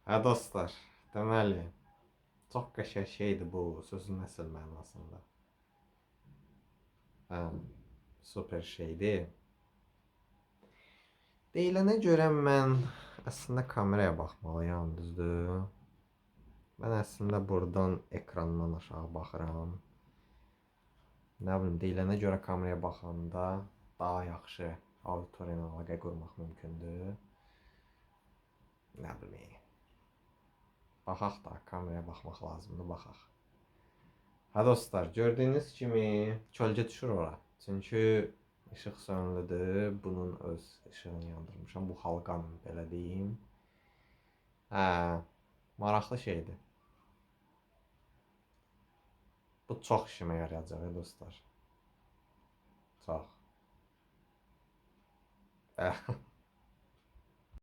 Hə dostlar, deməli, çox qəşəng şeydir bu sözün əsl mənasında. Hə, super şeydir. Deyilənə görə mən əslində kameraya baxmalıyam, düzdür? Mən əslində buradan ekrandan aşağı baxıram. Nə bilim, deyilənə görə kameraya baxanda daha yaxşı auditoriya ilə əlaqə qurmaq mümkündür. Nə bilim. Baxaq da, kameraya baxmaq lazımdır, baxaq. Hə dostlar, gördüyünüz kimi kölgə düşür ora. Çünki işıq sönülüdür. Bunun öz işığını yandırmışam. Bu xalqan belə deyim. Hə, maraqlı şeydir. Bu çox işimə yarayacaq dostlar. Çox.